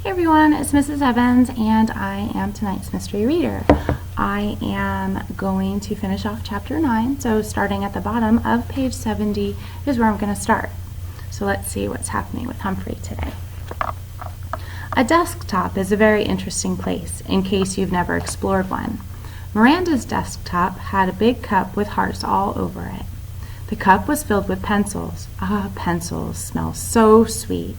Hey everyone, it's Mrs. Evans and I am tonight's mystery reader. I am going to finish off chapter 9, so starting at the bottom of page 70 is where I'm going to start. So let's see what's happening with Humphrey today. A desktop is a very interesting place, in case you've never explored one. Miranda's desktop had a big cup with hearts all over it. The cup was filled with pencils. Pencils smell so sweet.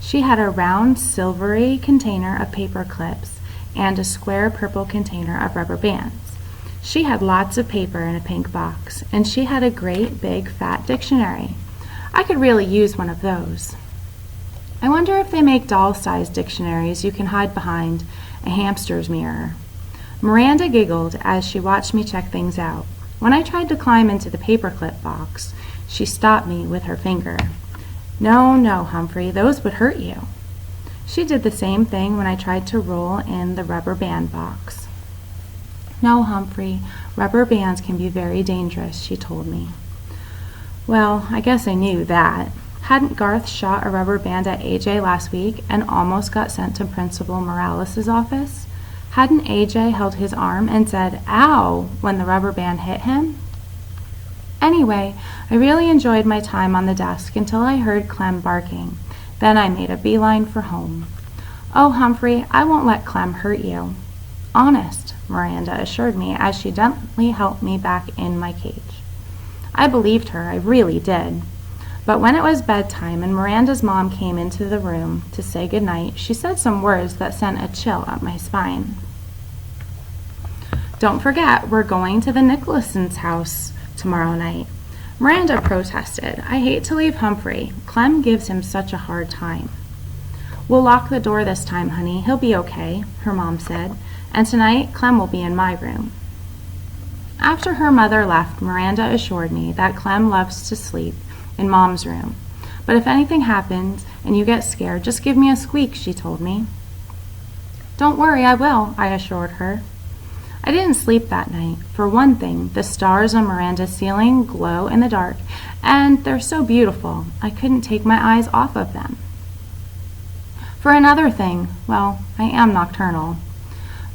She had a round silvery container of paper clips and a square purple container of rubber bands. She had lots of paper in a pink box, and she had a great big fat dictionary. I could really use one of those. I wonder if they make doll-sized dictionaries you can hide behind a hamster's mirror. Miranda giggled as she watched me check things out. When I tried to climb into the paperclip box, she stopped me with her finger. No, Humphrey, those would hurt you. She did the same thing when I tried to roll in the rubber band box. No, Humphrey, rubber bands can be very dangerous, she told me. Well, I guess I knew that. Hadn't Garth shot a rubber band at AJ last week and almost got sent to Principal Morales' office? Hadn't AJ held his arm and said, "Ow," when the rubber band hit him? Anyway, I really enjoyed my time on the desk until I heard Clem barking. Then I made a beeline for home. Oh, Humphrey, I won't let Clem hurt you. Honest, Miranda assured me as she gently helped me back in my cage. I believed her, I really did. But when it was bedtime and Miranda's mom came into the room to say goodnight, she said some words that sent a chill up my spine. Don't forget, we're going to the Nicholson's house tomorrow night. Miranda protested. I hate to leave Humphrey. Clem gives him such a hard time. We'll lock the door this time, honey. He'll be okay, her mom said. And tonight, Clem will be in my room. After her mother left, Miranda assured me that Clem loves to sleep in Mom's room. But if anything happens and you get scared, just give me a squeak, she told me. Don't worry, I will, I assured her. I didn't sleep that night. For one thing, the stars on Miranda's ceiling glow in the dark, and they're so beautiful, I couldn't take my eyes off of them. For another thing, well, I am nocturnal.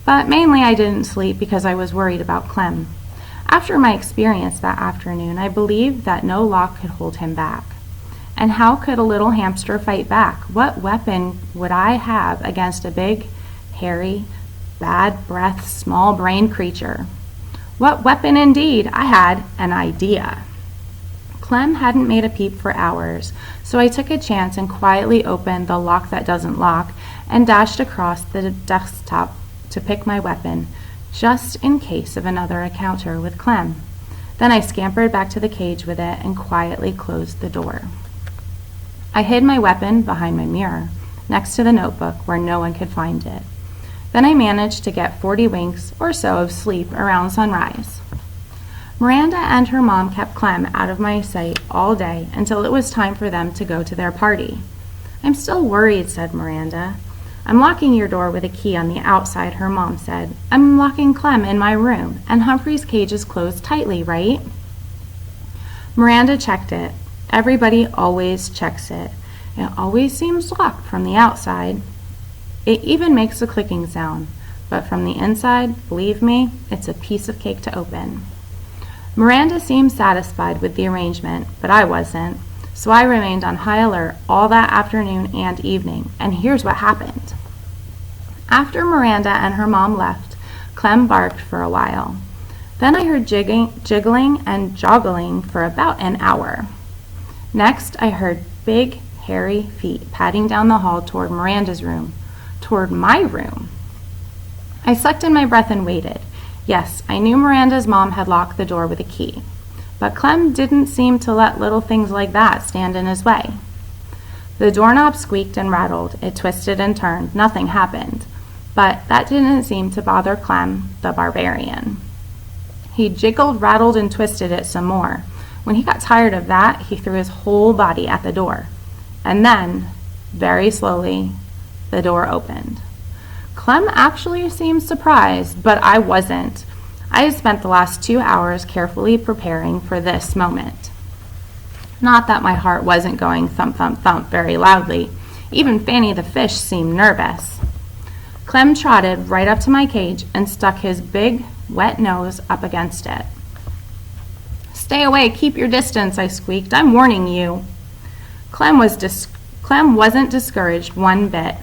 But mainly I didn't sleep because I was worried about Clem. After my experience that afternoon, I believed that no lock could hold him back. And how could a little hamster fight back? What weapon would I have against a big, hairy, bad-breathed, small-brained creature? What weapon indeed? I had an idea. Clem hadn't made a peep for hours, so I took a chance and quietly opened the lock that doesn't lock and dashed across the desktop to pick my weapon, just in case of another encounter with Clem. Then I scampered back to the cage with it and quietly closed the door. I hid my weapon behind my mirror, next to the notebook where no one could find it. Then I managed to get 40 winks or so of sleep around sunrise. Miranda and her mom kept Clem out of my sight all day until it was time for them to go to their party. I'm still worried, said Miranda. I'm locking your door with a key on the outside, her mom said. I'm locking Clem in my room, and Humphrey's cage is closed tightly, right? Miranda checked it. Everybody always checks it. It always seems locked from the outside. It even makes a clicking sound, but from the inside, believe me, it's a piece of cake to open. Miranda seemed satisfied with the arrangement, but I wasn't, so I remained on high alert all that afternoon and evening, and here's what happened. After Miranda and her mom left, Clem barked for a while. Then I heard jiggling and joggling for about an hour. Next, I heard big, hairy feet padding down the hall toward Miranda's room. Toward my room. I sucked in my breath and waited. Yes, I knew Miranda's mom had locked the door with a key, but Clem didn't seem to let little things like that stand in his way. The doorknob squeaked and rattled. It twisted and turned. Nothing happened, but that didn't seem to bother Clem, the barbarian. He jiggled, rattled, and twisted it some more. When he got tired of that, he threw his whole body at the door, and then, very slowly, the door opened. Clem actually seemed surprised, but I wasn't. I had spent the last 2 hours carefully preparing for this moment. Not that my heart wasn't going thump, thump, thump very loudly. Even Fanny the fish seemed nervous. Clem trotted right up to my cage and stuck his big, wet nose up against it. "Stay away, keep your distance," I squeaked. "I'm warning you." Clem wasn't discouraged one bit.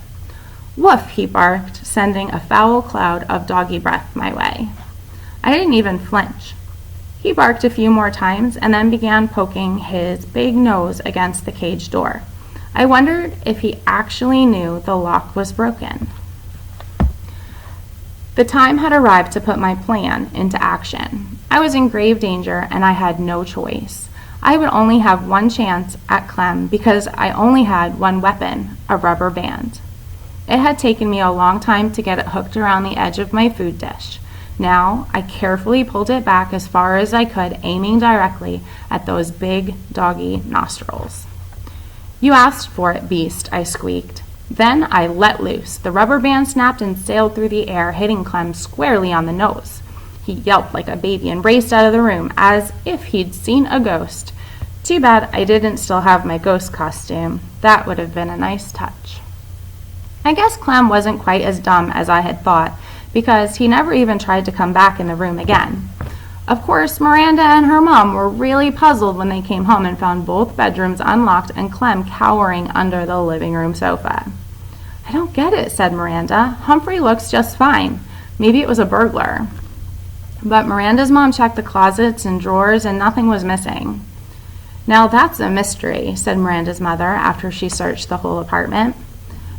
"Woof," he barked, sending a foul cloud of doggy breath my way. I didn't even flinch. He barked a few more times and then began poking his big nose against the cage door. I wondered if he actually knew the lock was broken. The time had arrived to put my plan into action. I was in grave danger and I had no choice. I would only have one chance at Clem because I only had one weapon, a rubber band. It had taken me a long time to get it hooked around the edge of my food dish. Now I carefully pulled it back as far as I could, aiming directly at those big doggy nostrils. "You asked for it, beast," I squeaked. Then I let loose. The rubber band snapped and sailed through the air, hitting Clem squarely on the nose. He yelped like a baby and raced out of the room as if he'd seen a ghost. Too bad I didn't still have my ghost costume. That would have been a nice touch. I guess Clem wasn't quite as dumb as I had thought, because he never even tried to come back in the room again. Of course, Miranda and her mom were really puzzled when they came home and found both bedrooms unlocked and Clem cowering under the living room sofa. "I don't get it," said Miranda. "Humphrey looks just fine. Maybe it was a burglar." But Miranda's mom checked the closets and drawers and nothing was missing. "Now that's a mystery," said Miranda's mother after she searched the whole apartment.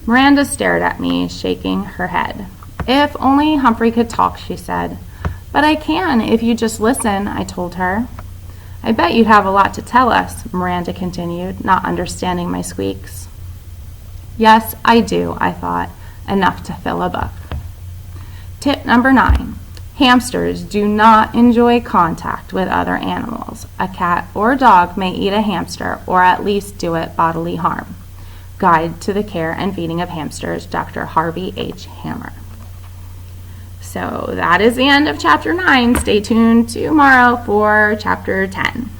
Miranda stared at me, shaking her head. "If only Humphrey could talk," she said. "But I can if you just listen," I told her. "I bet you have a lot to tell us," Miranda continued, not understanding my squeaks. Yes, I do, I thought, enough to fill a book. Tip number 9. Hamsters do not enjoy contact with other animals. A cat or dog may eat a hamster or at least do it bodily harm. Guide to the Care and Feeding of Hamsters, Dr. Harvey H. Hammer. So that is the end of Chapter 9. Stay tuned tomorrow for Chapter 10.